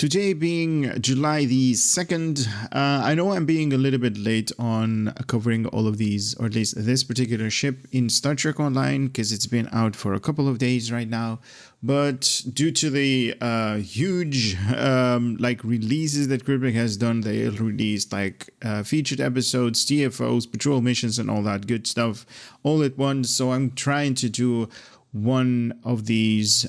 Today being July the 2nd, I know I'm being a little bit late on covering all of these, or at least this particular ship in Star Trek Online, because it's been out for a couple of days right now. But due to the huge releases that Cryptic has done, they released featured episodes, TFOs, patrol missions, and all that good stuff all at once. So I'm trying to do one of these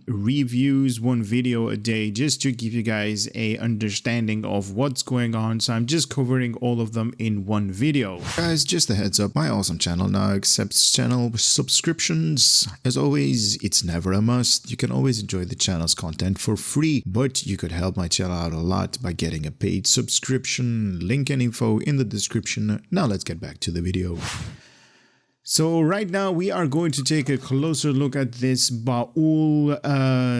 reviews, one video a day, just to give you guys a understanding of what's going on. So I'm just covering all of them in one video. Guys, just a heads up, my awesome channel now accepts channel subscriptions. As always, it's never a must. You can always enjoy the channel's content for free, but you could help my channel out a lot by getting a paid subscription. Link and info in the description. Now let's get back to the video. So right now we are going to take a closer look at this Baul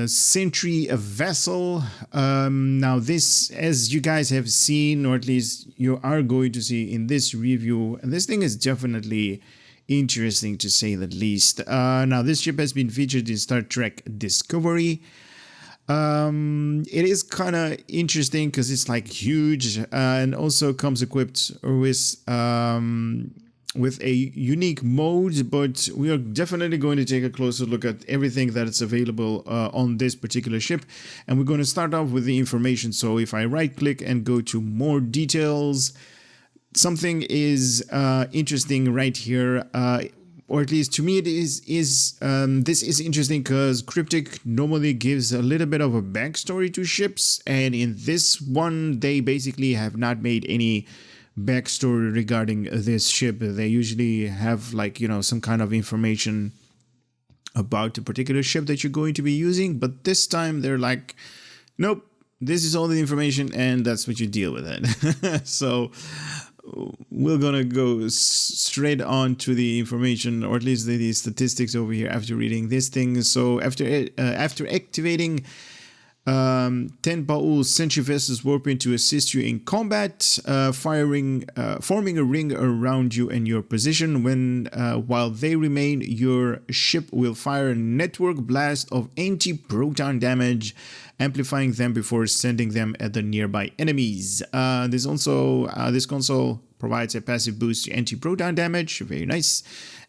Sentry vessel. Now this, as you guys have seen, or at least you are going to see in this review, and this thing is definitely interesting to say the least. Now this ship has been featured in Star Trek Discovery. It is kind of interesting because it's like huge and also comes equipped with a unique mode, but we are definitely going to take a closer look at everything that is available on this particular ship, and we're going to start off with the information. So if I right click and go to more details, something is interesting right here, or at least to me it is this is interesting because Cryptic normally gives a little bit of a backstory to ships, and in this one they basically have not made any backstory regarding this ship. They usually have some kind of information about the particular ship that you're going to be using, but this time they're like, nope, this is all the information and that's what you deal with it. So we're gonna go straight on to the information, or at least the statistics over here after reading this thing. So after activating 10 Baul Sentry vessels warping to assist you in combat, forming a ring around you and your position. While they remain, your ship will fire a network blast of anti-proton damage, amplifying them before sending them at the nearby enemies. This console provides a passive boost to anti-proton damage, very nice,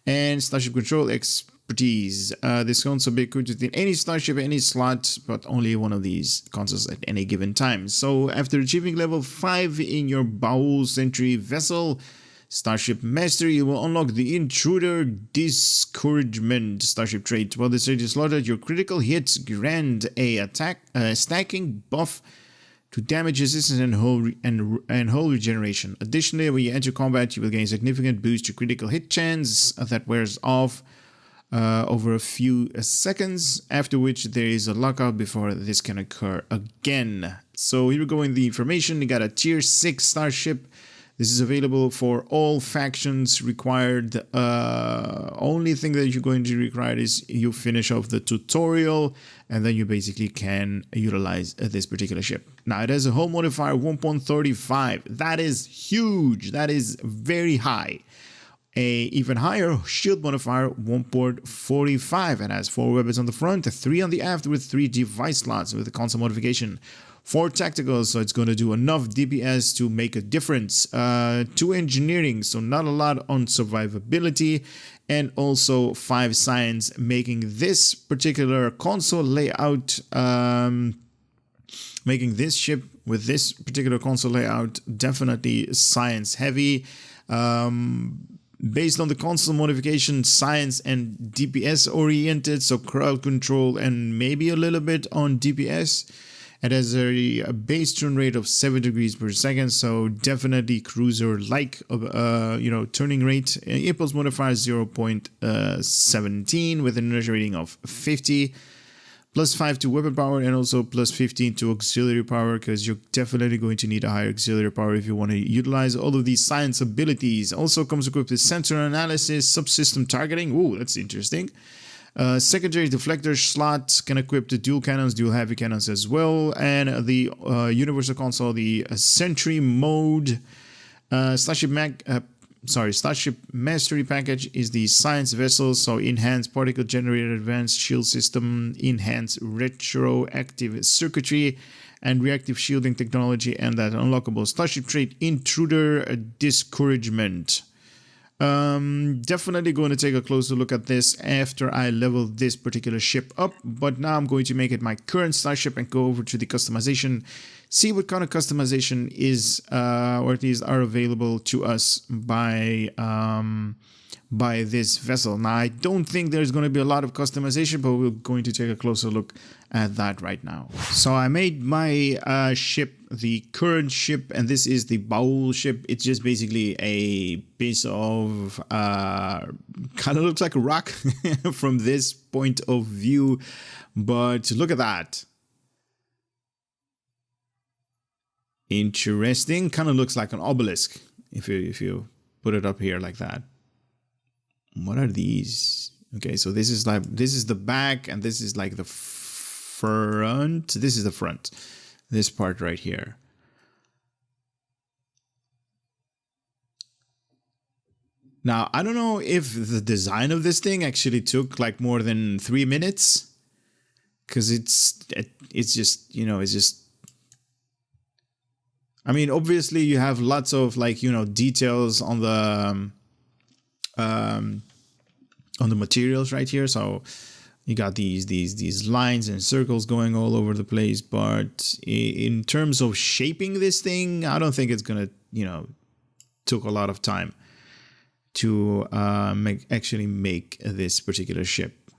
and starship control expertise. This console be equipped within any starship, any slot, but only one of these consoles at any given time. So after achieving level 5 in your Baul Sentry vessel, Starship Master, you will unlock the Intruder Discouragement Starship trait. While this trait is slotted, your critical hits grant a stacking buff to damage resistance and hull regeneration. Additionally, when you enter combat, you will gain significant boost to critical hit chance that wears off over a few seconds, after which there is a lockout before this can occur again. So here we go in the information. You got a tier 6 starship. This is available for all factions required. Only thing that you're going to require is you finish off the tutorial, and then you basically can utilize this particular ship. Now it has a hull modifier 1.35. That is huge. That is very high. A even higher shield modifier 1.45, and has 4 weapons on the front, 3 on the aft with 3 device slots with a console modification. 4 tactical, so it's going to do enough DPS to make a difference. 2 engineering, so not a lot on survivability, and also 5 science, making this particular console layout, making this ship with this particular console layout definitely science heavy. Based on the console modification, science and DPS oriented, so crowd control and maybe a little bit on DPS. It has a base turn rate of 7 degrees per second, so definitely cruiser-like, turning rate. Impulse modifier 0.17 with an inertia rating of 50. Plus 5 to weapon power, and also plus 15 to auxiliary power, because you're definitely going to need a higher auxiliary power if you want to utilize all of these science abilities. Also comes equipped with sensor analysis, subsystem targeting. Ooh, that's interesting. Secondary deflector slot can equip the dual cannons, dual heavy cannons as well, and the universal console, the Sentry mode, Starship Starship Mastery Package is the science vessel, so enhanced particle generator, advanced shield system, enhanced retroactive circuitry, and reactive shielding technology, and that unlockable starship trait, Intruder Discouragement. Definitely going to take a closer look at this after I level this particular ship up, but now I'm going to make it my current starship and go over to the customization, see what kind of customization is or at least are available to us by this vessel. Now I don't think there's going to be a lot of customization, but we're going to take a closer look at that right now. So I made my ship the current ship, and this is the bowl ship. It's just basically a piece of kind of looks like a rock from this point of view, but look at that. Interesting. Kind of looks like an obelisk if you put it up here like that. What are these? Okay, so this is the back, and this is like the front. This is the front. This part right here. Now, I don't know if the design of this thing actually took like more than 3 minutes, because it's just, you know, it's just, I mean, obviously you have lots of like, you know, details on the materials right here. So you got these lines and circles going all over the place, but in terms of shaping this thing, I don't think it's gonna, you know, took a lot of time to actually make this particular ship.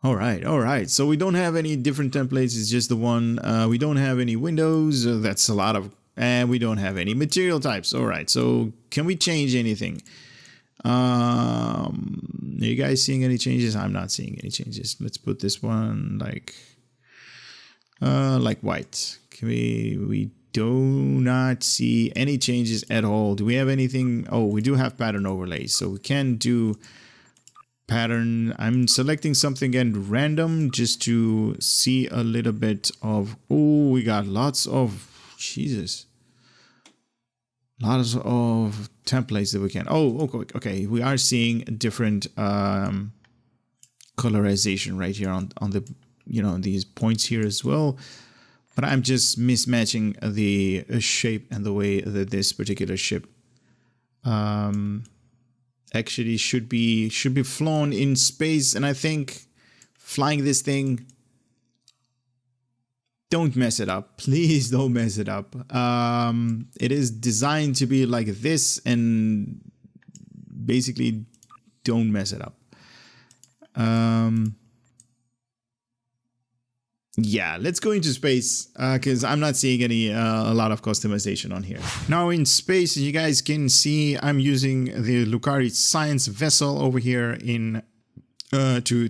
All right. So we don't have any different templates. It's just the one. We don't have any windows. That's a lot of, and we don't have any material types. All right. So can we change anything? Are you guys seeing any changes? I'm not seeing any changes. Let's put this one like white. Can we do not see any changes at all. Do we have anything? Oh, we do have pattern overlays, so we can do pattern. I'm selecting something at random just to see a little bit of, oh, we got lots of, Jesus, lots of templates that we can, okay, we are seeing different colorization right here on the, you know, these points here as well. But I'm just mismatching the shape and the way that this particular ship actually should be flown in space. And I think flying this thing, don't mess it up. Please don't mess it up. It is designed to be like this, and basically don't mess it up. Yeah, let's go into space because I'm not seeing any a lot of customization on here. Now in space, as you guys can see, I'm using the Lucari science vessel over here in to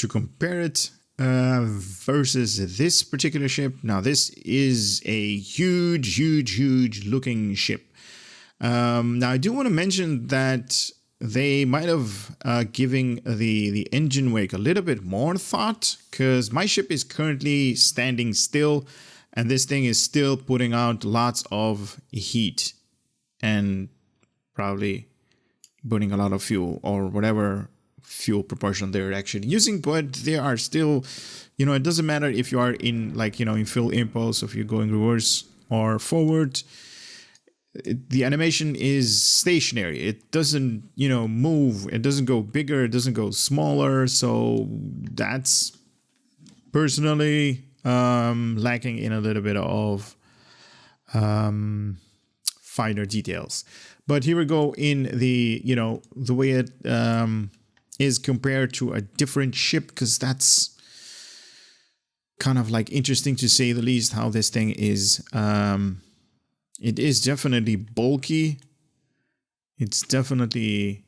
compare it versus this particular ship. Now this is a huge looking ship. Now I do want to mention that they might have given the engine wake a little bit more thought, because my ship is currently standing still and this thing is still putting out lots of heat and probably burning a lot of fuel or whatever fuel proportion they're actually using. But they are still, you know, it doesn't matter if you are in, like, you know, in full impulse, if you're going reverse or forward. The animation is stationary. It doesn't, you know, move. It doesn't go bigger. It doesn't go smaller. So that's personally lacking in a little bit of finer details. But here we go in the, you know, the way it is compared to a different ship, because that's kind of like interesting to say the least, how this thing is. It is definitely bulky. It's definitely,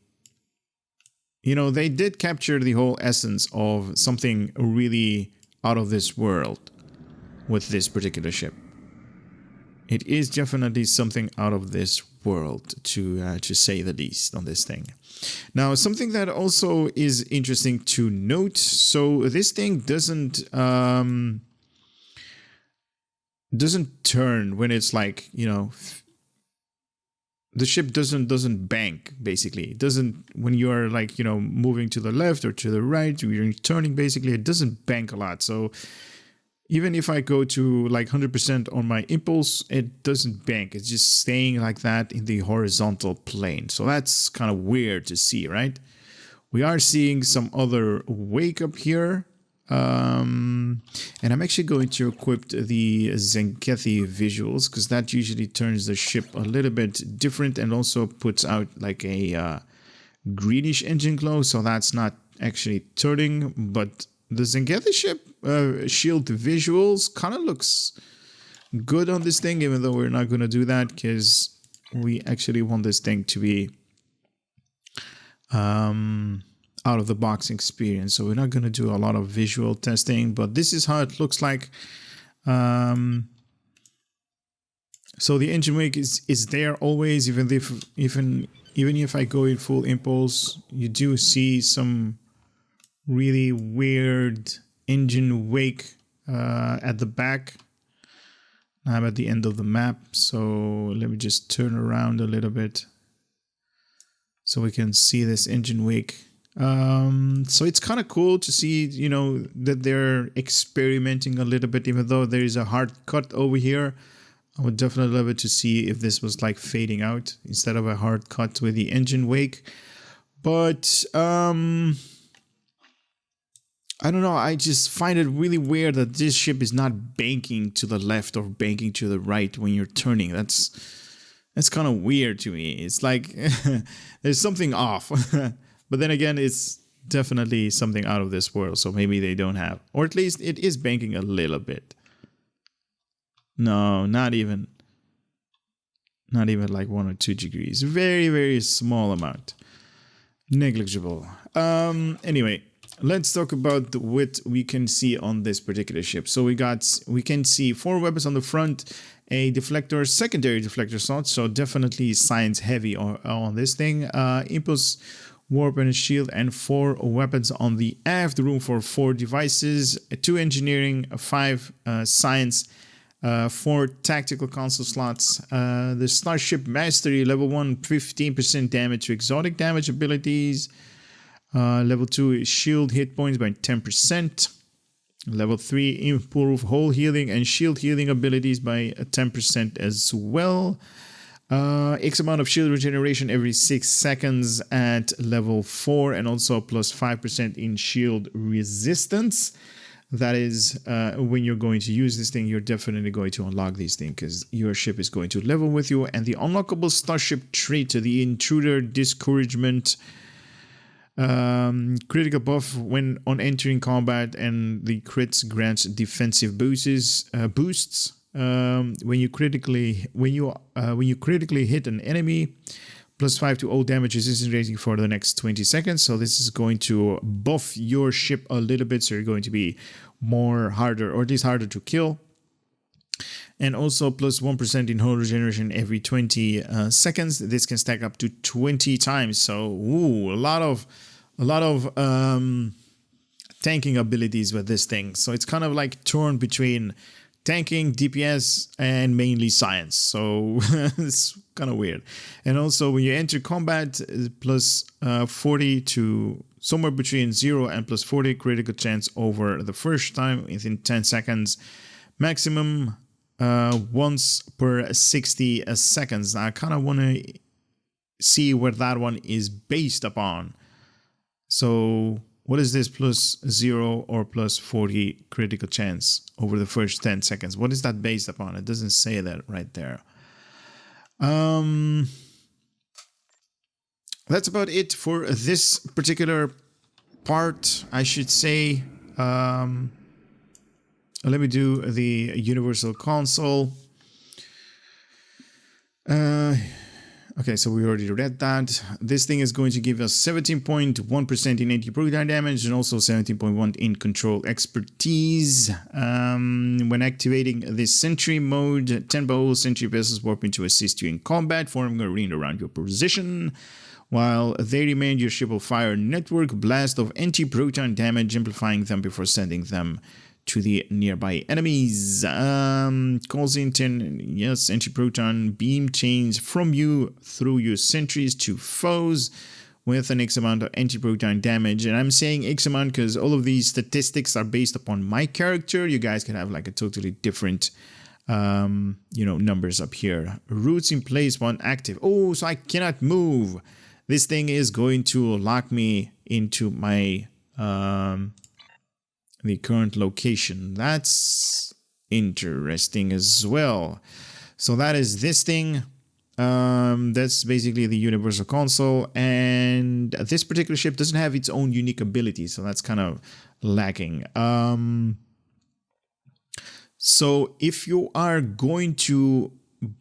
you know, they did capture the whole essence of something really out of this world with this particular ship. It is definitely something out of this world, to say the least, on this thing. Now, something that also is interesting to note. So this thing doesn't turn when it's like, you know, the ship doesn't bank, basically. It doesn't, when you're like, moving to the left or to the right, you're turning, basically, it doesn't bank a lot. So even if I go to like 100% on my impulse, it doesn't bank. It's just staying like that in the horizontal plane. So that's kind of weird to see, right? We are seeing some other wake up here. And I'm actually going to equip the Zenkethi visuals, because that usually turns the ship a little bit different and also puts out like a greenish engine glow. So that's not actually turning, but the Zenkethi ship shield visuals kind of looks good on this thing, even though we're not going to do that because we actually want this thing to be out of the box experience. So we're not going to do a lot of visual testing, but this is how it looks like. So the engine wake is there always, even if I go in full impulse. You do see some really weird engine wake at the back. I'm at the end of the map, so let me just turn around a little bit so we can see this engine wake. So it's kind of cool to see, that they're experimenting a little bit, even though there is a hard cut over here. I would definitely love it to see if this was like fading out instead of a hard cut with the engine wake. But I don't know. I just find it really weird that this ship is not banking to the left or banking to the right when you're turning. That's kind of weird to me. It's like there's something off. But then again, it's definitely something out of this world. So maybe they don't have, or at least it is banking a little bit. No, not even like 1 or 2 degrees. Very, very small amount. Negligible. Anyway, let's talk about what we can see on this particular ship. So we can see 4 weapons on the front, a deflector, secondary deflector slot. So definitely science heavy on this thing. Impulse, warp, and a shield, and 4 weapons on the aft. Room for 4 devices, 2 engineering, 5 science, 4 tactical console slots. The Starship Mastery level 1, 15% damage to exotic damage abilities. Level 2 shield hit points by 10%. Level 3 improve hull healing and shield healing abilities by 10% as well. X amount of shield regeneration every 6 seconds at level 4, and also plus 5% in shield resistance. That is, when you're going to use this thing, you're definitely going to unlock these things because your ship is going to level with you. And the unlockable starship trait, the intruder discouragement, critical buff when on entering combat, and the crits grants defensive boosts. When you critically hit an enemy, plus 5 to all damage resistance rating for the next 20 seconds. So this is going to buff your ship a little bit, so you're going to be harder, or at least harder to kill. And also plus 1% in hull regeneration every 20 seconds. This can stack up to 20 times. So a lot of tanking abilities with this thing. So it's kind of like torn between tanking, DPS, and mainly science. So it's kind of weird. And also when you enter combat, plus 40 to somewhere between 0 and plus 40 critical chance over the first time within 10 seconds. Maximum once per 60 seconds. I kind of want to see what that one is based upon. So what is this plus 0 or plus 40 critical chance over the first 10 seconds? What is that based upon? It doesn't say that right there. That's about it for this particular part, I should say. Let me do the Universal Console. Okay, so we already read that. This thing is going to give us 17.1% in anti-proton damage and also 17.1 in control expertise. When activating this Sentry mode, 10 bow Sentry vessels warp in to assist you in combat, forming a ring around your position. While they remain, your ship will fire a network blast of anti-proton damage, amplifying them before sending them to the nearby enemies. Calls in 10, yes, anti-proton beam chains from you through your sentries to foes with an X amount of anti-proton damage. And I'm saying X amount because all of these statistics are based upon my character. You guys can have like a totally different, numbers up here. Roots in place, one active. Oh, so I cannot move. This thing is going to lock me into my the current location. That's interesting as well. So that is this thing. That's basically the universal console, and this particular ship doesn't have its own unique ability, so that's kind of lacking. So if you are going to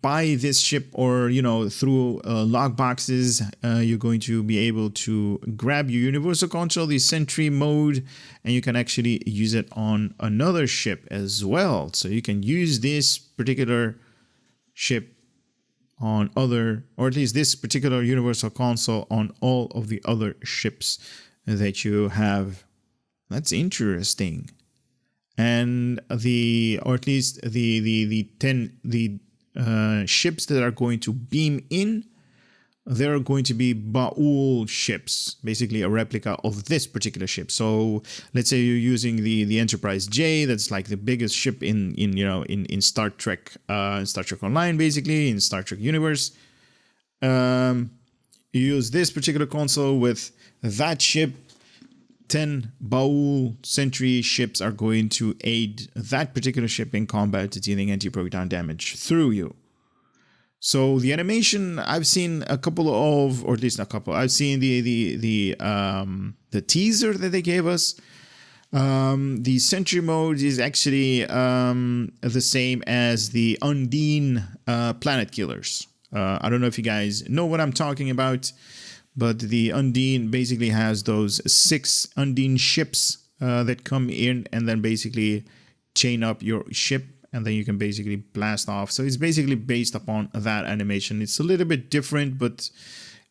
buy this ship, or through log boxes, you're going to be able to grab your universal console, the Sentry mode, and you can actually use it on another ship as well. So you can use this particular ship on other, or at least this particular universal console on all of the other ships that you have. That's interesting. And or at least the 10 ships that are going to beam in, they're going to be Baul ships, basically a replica of this particular ship. So let's say you're using the Enterprise J, that's like the biggest ship in Star Trek, Star Trek Online, basically in Star Trek universe. You use this particular console with that ship. 10 Baul Sentry ships are going to aid that particular ship in combat, dealing anti-proton damage through you. So the animation, I've seen a couple of, or at least a couple. I've seen the teaser that they gave us. The Sentry mode is actually the same as the Undine Planet Killers. I don't know if you guys know what I'm talking about. But the Undine basically has those 6 Undine ships that come in and then basically chain up your ship, and then you can basically blast off. So it's basically based upon that animation. It's a little bit different, but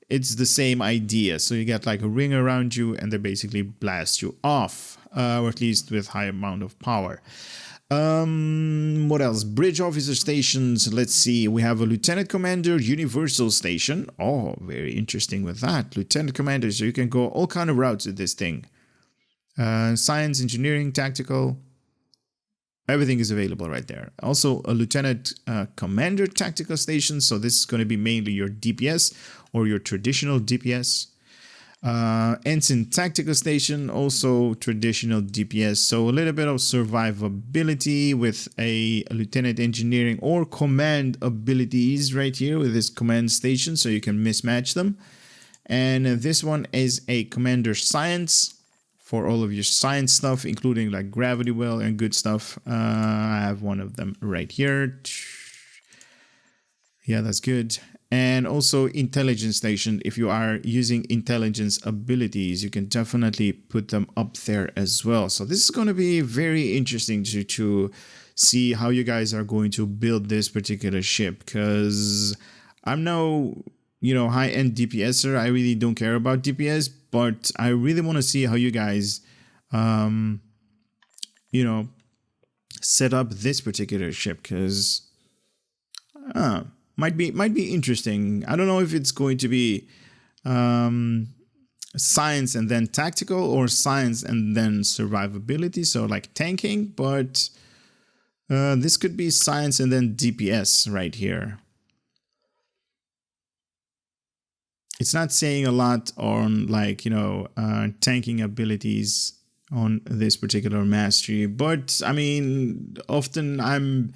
it's the same idea. So you get like a ring around you and they basically blast you off, or at least with high amount of power. What else? Bridge officer stations. Let's see. We have a lieutenant commander universal station. Oh, very interesting with that. Lieutenant commander. So you can go all kind of routes with this thing. Science, engineering, tactical. Everything is available right there. Also a lieutenant commander tactical station. So this is going to be mainly your DPS or your traditional DPS. Ensign tactical station, also traditional DPS. So a little bit of survivability with a lieutenant engineering or command abilities right here with this command station, so you can mismatch them. And this one is a commander science for all of your science stuff, including like gravity well and good stuff. I have one of them right here. Yeah, that's good. And also intelligence station. If you are using intelligence abilities, you can definitely put them up there as well. So this is going to be very interesting to see how you guys are going to build this particular ship, because I'm no high-end DPSer. I really don't care about DPS, but I really want to see how you guys set up this particular ship, because might be interesting. I don't know if it's going to be science and then tactical, or science and then survivability, so like tanking, but this could be science and then DPS right here. It's not saying a lot on tanking abilities on this particular mastery, but I mean, often I'm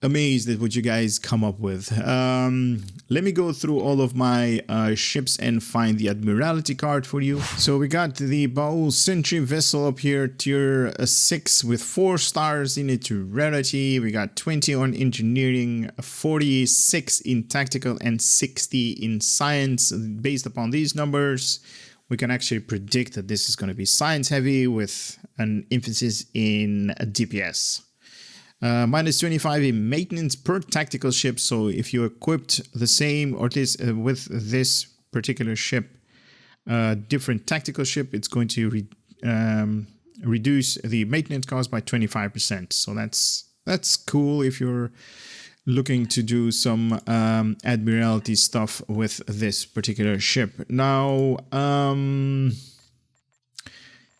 amazed at what you guys come up with. Let me go through all of my ships and find the Admiralty card for you. So we got the Baul Sentry vessel up here, tier 6 with 4 stars in its rarity. We got 20 on engineering, 46 in tactical, and 60 in science. Based upon these numbers, we can actually predict that this is going to be science heavy with an emphasis in DPS. Minus 25 in maintenance per tactical ship. So if you equipped the same, or at least with this particular ship, different tactical ship, it's going to reduce the maintenance cost by 25%. So that's cool if you're looking to do some Admiralty stuff with this particular ship. Now,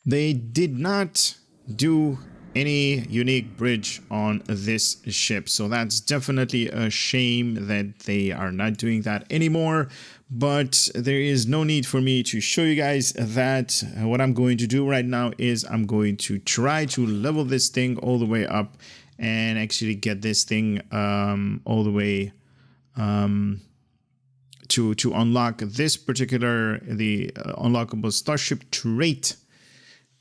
they did not do any unique bridge on this ship, so that's definitely a shame that they are not doing that anymore. But there is no need for me to show you guys that. What I'm going to do right now is I'm going to try to level this thing all the way up and actually get this thing all the way to unlock this particular unlockable starship trait.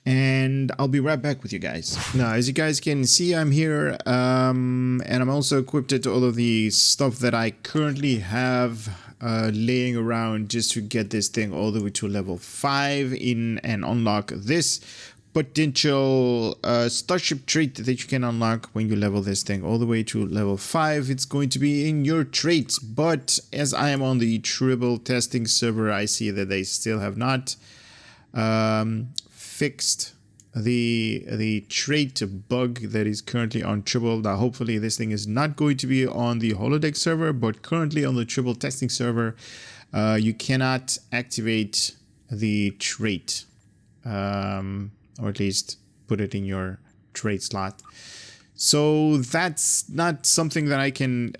And I'll be right back with you guys. Now, as you guys can see, I'm here, and I'm also equipped to all of the stuff that I currently have laying around just to get this thing all the way to level 5 and unlock this potential starship trait that you can unlock when you level this thing all the way to level 5. It's going to be in your traits, but as I am on the Tribble testing server, I see that they still have not fixed the trait bug that is currently on Tribble. Now, hopefully this thing is not going to be on the holodeck server, but currently on the Tribble testing server, you cannot activate the trait, or at least put it in your trait slot. So that's not something that I can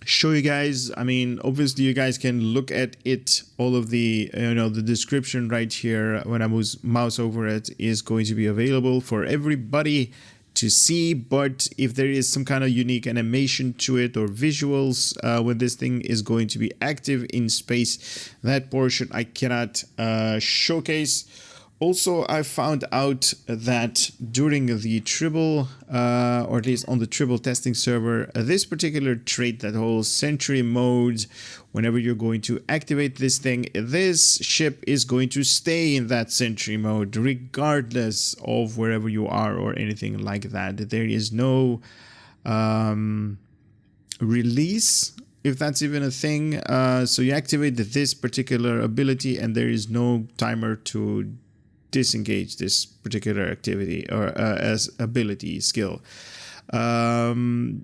show you guys. I mean, obviously you guys can look at it. All of the the description right here when I mouse over it is going to be available for everybody to see. But if there is some kind of unique animation to it or visuals when this thing is going to be active in space, that portion I cannot showcase. Also, I found out that during the Tribble, or at least on the Tribble testing server, this particular trait, that whole Sentry mode, whenever you're going to activate this thing, this ship is going to stay in that Sentry mode regardless of wherever you are or anything like that. There is no release, if that's even a thing. So you activate this particular ability and there is no timer to disengage this particular activity or as ability skill. It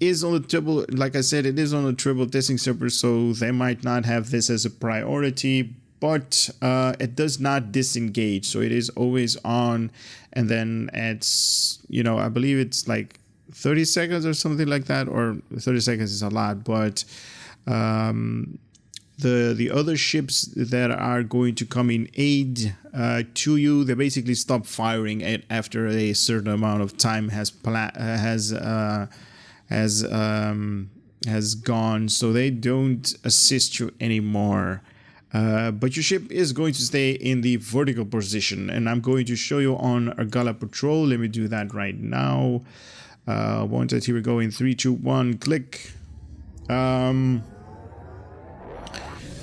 is on the Tribble, like I said, it is on the Tribble testing server, so they might not have this as a priority, but it does not disengage, so it is always on. And then it's, I believe it's like 30 seconds or something like that, or 30 seconds is a lot, but the other ships that are going to come in aid to you, they basically stop firing after a certain amount of time has gone, so they don't assist you anymore. But your ship is going to stay in the vertical position, and I'm going to show you on Argala Patrol. Let me do that right now. Wanted, here we go in 3, 2, 1, click.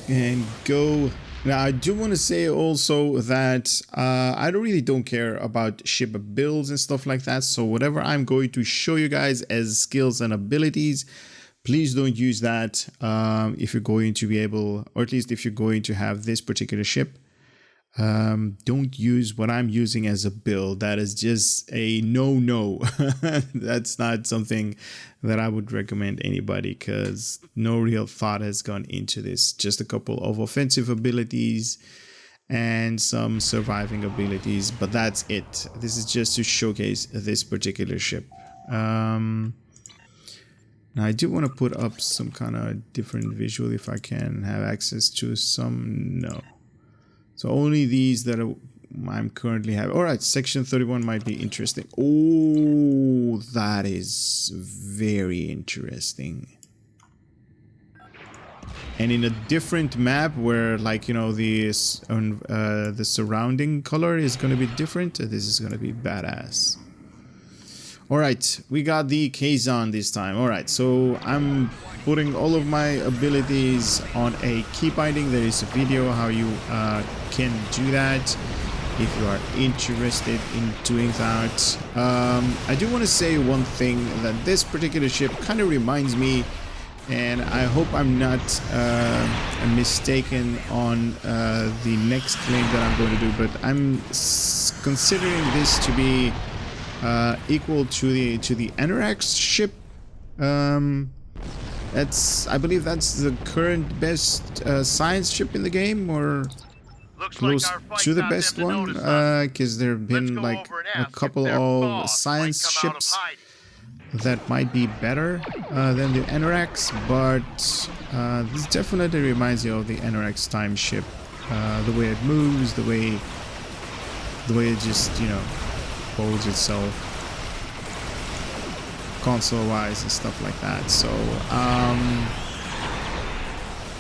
And go. Now, I do want to say also that I don't care about ship builds and stuff like that. So whatever I'm going to show you guys as skills and abilities, please don't use that if you're going to be able, or at least if you're going to have this particular ship. Don't use what I'm using as a build. That is just a no. That's not something that I would recommend anybody, because no real thought has gone into this. Just a couple of offensive abilities and some surviving abilities, but that's it. This is just to showcase this particular ship. Now I do want to put up some kind of different visual if I can have access to some. No. So only these that I'm currently having. All right, section 31 might be interesting. Oh, that is very interesting. And in a different map where, like, the surrounding color is going to be different. This is going to be badass. All right, we got the Kazon this time. All right, so I'm putting all of my abilities on a key binding. There is a video how you can do that if you are interested in doing that. I do want to say one thing, that this particular ship kind of reminds me And I hope I'm not mistaken on the next claim that I'm going to do, but I'm considering this to be equal to the Anorax ship. I believe that's the current best science ship in the game, or close to the best one, because there have been like a couple of science ships that might be better than the Anorax, but this definitely reminds you of the Anorax time ship. The way it moves, the way it just, you know, holds itself console-wise and stuff like that. So,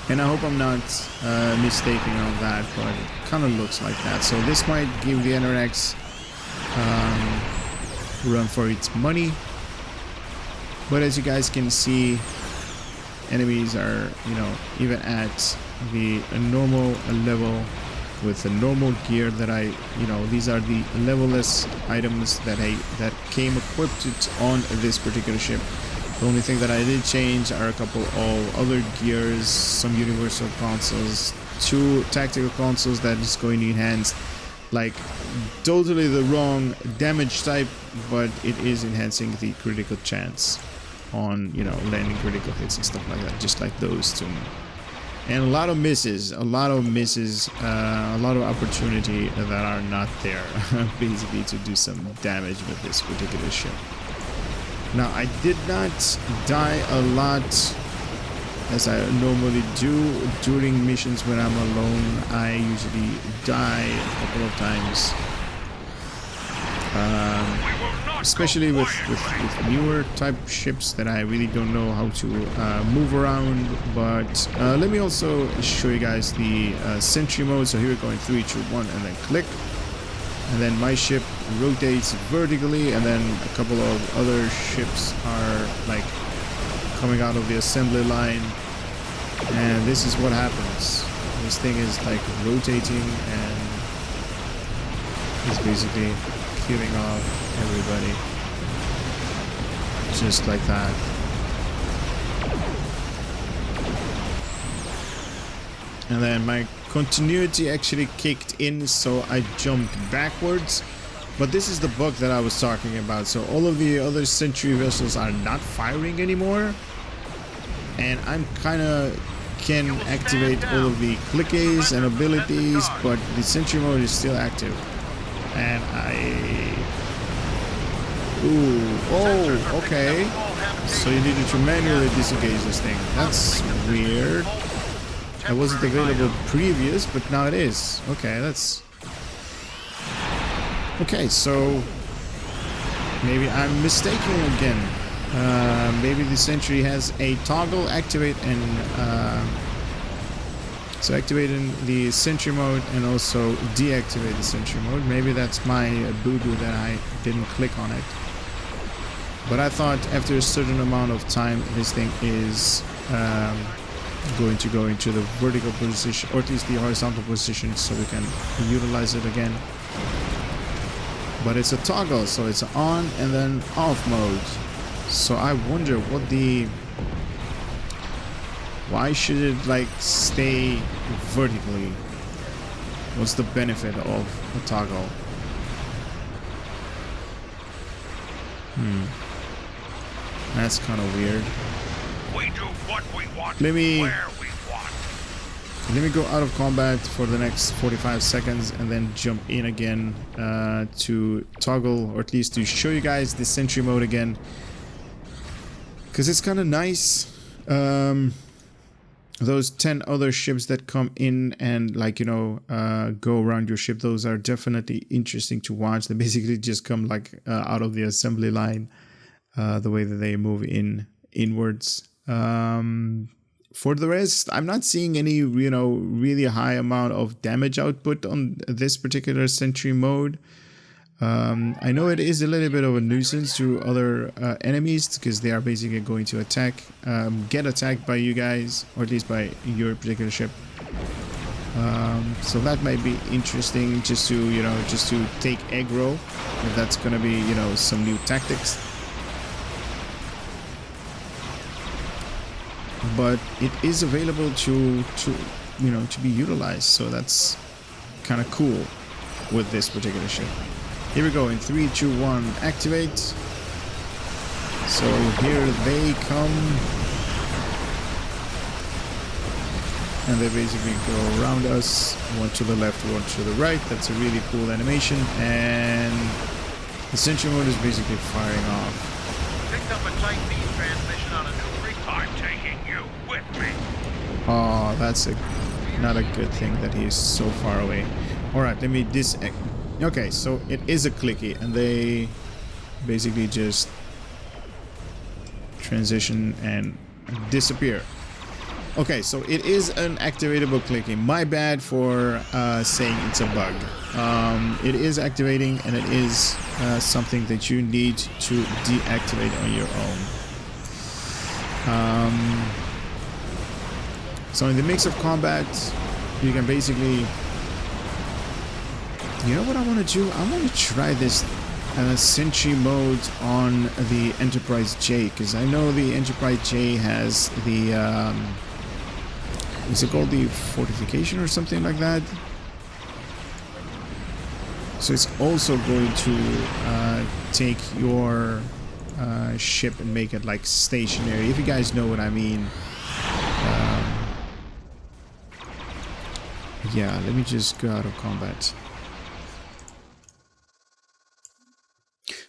and I hope I'm not mistaken on that, but it kind of looks like that. So this might give the Anorax run for its money. But as you guys can see, enemies are, you know, even at the normal level with the normal gear that you know, these are the levelless items that came equipped on this particular ship. The only thing that I did change are a couple of other gears, some universal consoles, 2 tactical consoles that is going to enhance, like, totally the wrong damage type, but it is enhancing the critical chance on, you know, landing critical hits and stuff like that, just like those 2. And a lot of misses, a lot of opportunity that are not there, basically, to do some damage with this particular ship. Now, I did not die a lot as I normally do during missions when I'm alone. I usually die a couple of times, especially with newer type ships that I really don't know how to move around. But let me also show you guys the Sentry mode. So here we're going 3, 2, 1, and then click. And then my ship rotates vertically, and then a couple of other ships are like coming out of the assembly line. And this is what happens. This thing is like rotating and it's basically killing off everybody. Just like that. And then my continuity actually kicked in, so I jumped backwards. But this is the bug that I was talking about. So all of the other Sentry vessels are not firing anymore. And I'm kind of can activate all of the clickers and abilities, but the Sentry mode is still active. And okay. So you needed to manually disengage this thing. That's weird. It wasn't available previous, but now it is. Okay, that's... Okay, so... maybe I'm mistaken again. Maybe the Sentry has a toggle activate and... so activating the Sentry mode and also deactivate the Sentry mode. Maybe that's my boo-boo that I didn't click on it. But I thought after a certain amount of time, this thing is... going to go into the vertical position, or at least the horizontal position, so we can utilize it again. But it's a toggle, so it's on and then off mode. So I wonder what the... why should it like stay vertically? What's the benefit of a toggle? That's kind of weird. We do what we want, Let me go out of combat for the next 45 seconds and then jump in again to toggle, or at least to show you guys the Sentry mode again, because it's kind of nice. Those 10 other ships that come in and, like, you know, go around your ship, those are definitely interesting to watch. They basically just come like out of the assembly line, the way that they move inwards. For the rest, I'm not seeing any, you know, really high amount of damage output on this particular Sentry mode. I know it is a little bit of a nuisance to other enemies, because they are basically going to get attacked by you guys, or at least by your particular ship. So that might be interesting, just to, you know, just to take aggro, if that's gonna be, you know, some new tactics. but it is available to be utilized. So that's kind of cool with this particular ship. Here we go in 3, 2, 1, activate. So here they come, and they basically go around us, one to the left, one to the right. That's a really cool animation, and the Sentry mode is basically firing off. Picked up a tight beam transmission on a new I'm taking you with me. Oh, that's not a good thing that he's so far away. Alright, let me okay, so it is a clicky, and they basically just transition and disappear. Okay, so it is an activatable clicky. My bad for saying it's a bug. It is activating, and it is something that you need to deactivate on your own. So in the mix of combat, you can basically, you know what I want to do? I want to try this Sentry mode on the Enterprise J, because I know the Enterprise J has the is it called the fortification or something like that? So it's also going to take your ship and make it like stationary, if you guys know what I mean. Yeah, let me just go out of combat.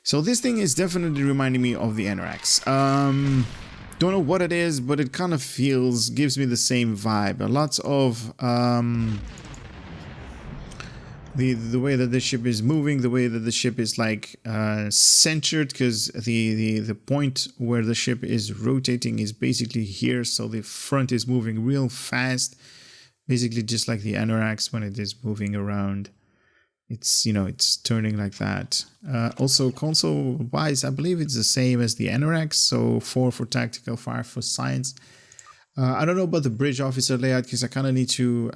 So this thing is definitely reminding me of the Anorax. Don't know what it is, but it kind of gives me the same vibe. Lots of the way that the ship is moving, the way that the ship is like centered, because the point where the ship is rotating is basically here, so the front is moving real fast, basically just like the Anorax when it is moving around. It's, you know, it's turning like that. Also console wise, I believe it's the same as the Anorax, so 4 for tactical, 5 for science. I don't know about the bridge officer layout, because I kind of need to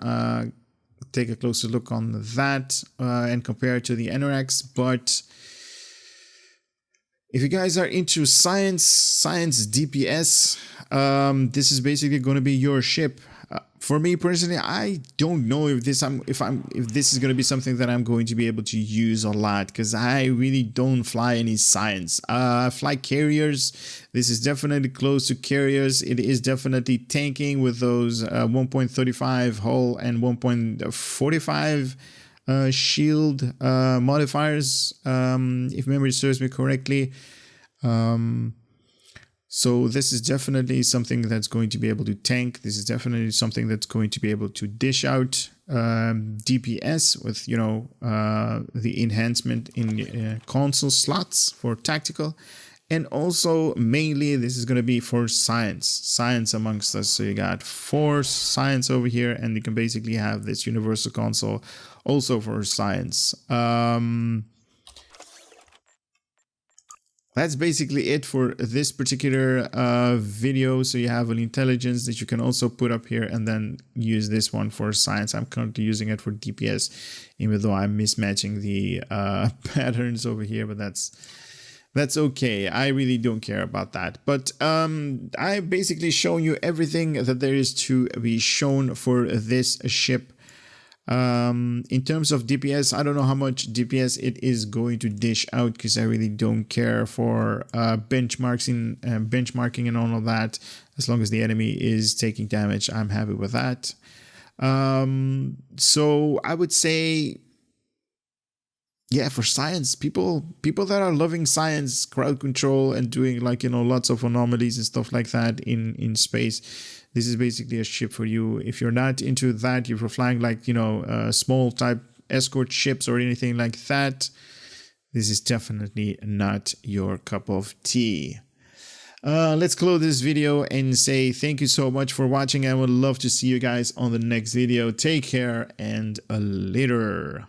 take a closer look on that and compare it to the Anorax. But if you guys are into science DPS, this is basically going to be your ship. For me personally, I don't know if this is going to be something that I'm going to be able to use a lot, because I really don't fly any science. I fly carriers. This is definitely close to carriers. It is definitely tanking with those 1.35 hull and 1.45 shield modifiers, if memory serves me correctly. So this is definitely something that's going to be able to tank. This is definitely something that's going to be able to dish out DPS with, you know, the enhancement in console slots for tactical. And also mainly this is going to be for science amongst us. So you got 4 science over here, and you can basically have this universal console also for science. That's basically it for this particular video. So you have an intelligence that you can also put up here, and then use this one for science. I'm currently using it for DPS, even though I'm mismatching the patterns over here, but that's okay. I really don't care about that. But I've basically shown you everything that there is to be shown for this ship. In terms of DPS, I don't know how much DPS it is going to dish out, because I really don't care for benchmarking and all of that. As long as the enemy is taking damage, I'm happy with that. So I would say, yeah, for science, people that are loving science, crowd control, and doing, like, you know, lots of anomalies and stuff like that in space, this is basically a ship for you. If you're not into that, if you're flying, like, you know, small type escort ships or anything like that, this is definitely not your cup of tea. Let's close this video and say thank you so much for watching. I would love to see you guys on the next video. Take care, and later.